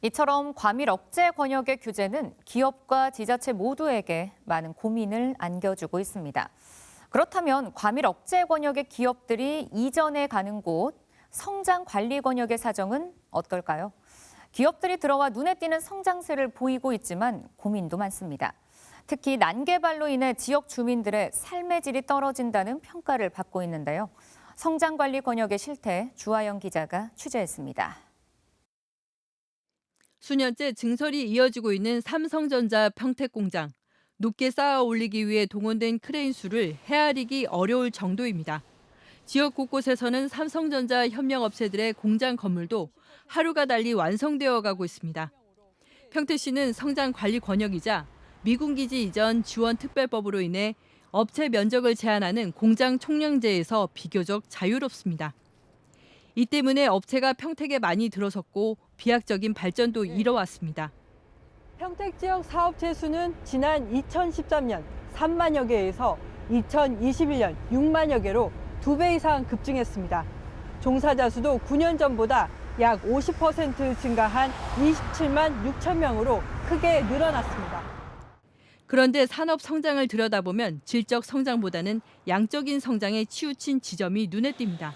이처럼 과밀 억제 권역의 규제는 기업과 지자체 모두에게 많은 고민을 안겨주고 있습니다. 그렇다면 과밀 억제 권역의 기업들이 이전해 가는 곳, 성장 관리 권역의 사정은 어떨까요? 기업들이 들어와 눈에 띄는 성장세를 보이고 있지만 고민도 많습니다. 특히 난개발로 인해 지역 주민들의 삶의 질이 떨어진다는 평가를 받고 있는데요. 성장 관리 권역의 실태 주하영 기자가 취재했습니다. 수년째 증설이 이어지고 있는 삼성전자 평택공장. 높게 쌓아 올리기 위해 동원된 크레인 수를 헤아리기 어려울 정도입니다. 지역 곳곳에서는 삼성전자 협력업체들의 공장 건물도 하루가 달리 완성되어 가고 있습니다. 평택시는 성장 관리 권역이자 미군기지 이전 지원 특별법으로 인해 업체 면적을 제한하는 공장 총량제에서 비교적 자유롭습니다. 이 때문에 업체가 평택에 많이 들어섰고 비약적인 발전도 이뤄왔습니다. 평택 지역 사업체 수는 지난 2013년 3만여 개에서 2021년 6만여 개로 2배 이상 급증했습니다. 종사자 수도 9년 전보다 약 50% 증가한 27만 6천 명으로 크게 늘어났습니다. 그런데 산업 성장을 들여다보면 질적 성장보다는 양적인 성장에 치우친 지점이 눈에 띕니다.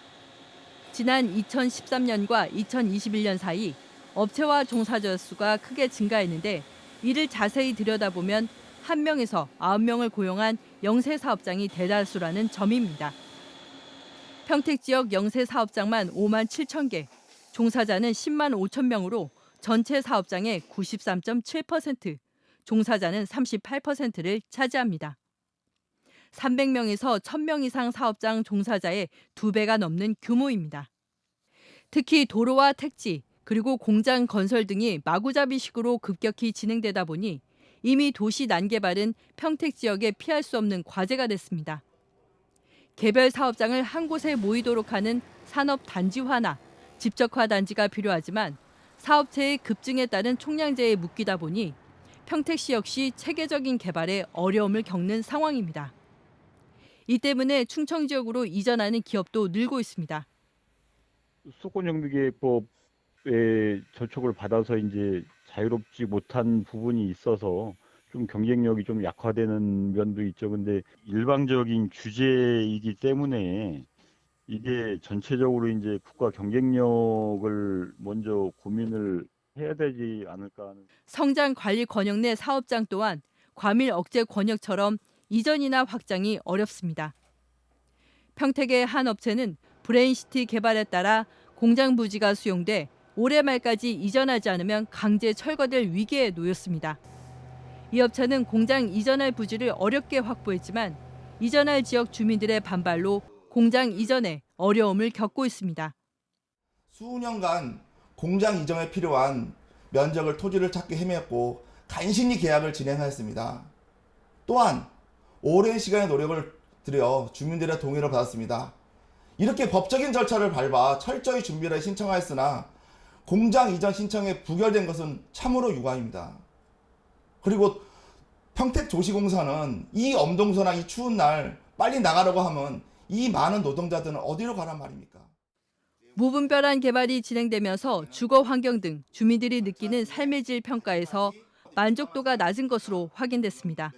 지난 2013년과 2021년 사이 업체와 종사자 수가 크게 증가했는데 이를 자세히 들여다보면 1명에서 9명을 고용한 영세 사업장이 대다수라는 점입니다. 평택 지역 영세 사업장만 5만 7천 개, 종사자는 10만 5천 명으로 전체 사업장의 93.7%, 종사자는 38%를 차지합니다. 300명에서 1,000명 이상 사업장 종사자의 2배가 넘는 규모입니다. 특히 도로와 택지, 그리고 공장 건설 등이 마구잡이식으로 급격히 진행되다 보니 이미 도시 난개발은 평택 지역에 피할 수 없는 과제가 됐습니다. 개별 사업장을 한 곳에 모이도록 하는 산업 단지화나 집적화 단지가 필요하지만 사업체의 급증에 따른 총량제에 묶이다 보니 평택시 역시 체계적인 개발에 어려움을 겪는 상황입니다. 이 때문에 충청 지역으로 이전하는 기업도 늘고 있습니다. 수도권정비계획법에 저촉을 받아서 이제 자유롭지 못한 부분이 있어서 좀 경쟁력이 좀 약화되는 면도 있죠. 근데 일방적인 규제이기 때문에 이게 전체적으로 이제 국가 경쟁력을 먼저 고민을 해야 되지 않을까 하는. 성장 관리 권역 내 사업장 또한 과밀 억제 권역처럼 이전이나 확장이 어렵습니다. 평택의 한 업체는 브레인시티 개발에 따라 공장 부지가 수용돼 올해 말까지 이전하지 않으면 강제 철거될 위기에 놓였습니다. 이 업체는 공장 이전할 부지를 어렵게 확보했지만 이전할 지역 주민들의 반발로 공장 이전에 어려움을 겪고 있습니다. 수년간 공장 이전에 필요한 면적을 토지를 찾기 헤맸고 간신히 계약을 진행하였습니다. 또한 오랜 시간의 노력을 들여 주민들의 동의를 받았습니다. 이렇게 법적인 절차를 밟아 철저히 준비를 신청하였으나 공장 이전 신청에 부결된 것은 참으로 유감입니다. 그리고 평택도시공사는 이 엄동선화 이 추운 날 빨리 나가려고 하면 이 많은 노동자들은 어디로 가란 말입니까? 무분별한 개발이 진행되면서 주거 환경 등 주민들이 느끼는 삶의 질 평가에서 만족도가 낮은 것으로 확인됐습니다.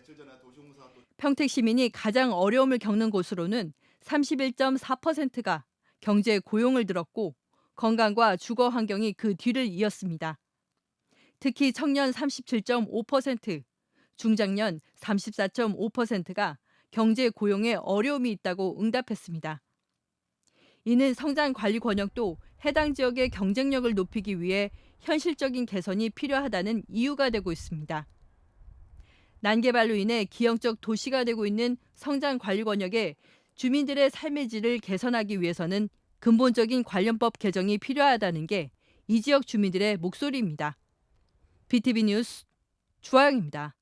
평택 시민이 가장 어려움을 겪는 곳으로는 31.4%가 경제 고용을 들었고 건강과 주거 환경이 그 뒤를 이었습니다. 특히 청년 37.5%, 중장년 34.5%가 경제 고용에 어려움이 있다고 응답했습니다. 이는 성장 관리 권역도 해당 지역의 경쟁력을 높이기 위해 현실적인 개선이 필요하다는 이유가 되고 있습니다. 난개발로 인해 기형적 도시가 되고 있는 성장 관리 권역에 주민들의 삶의 질을 개선하기 위해서는 근본적인 관련법 개정이 필요하다는 게 이 지역 주민들의 목소리입니다. BTV 뉴스 주하영입니다.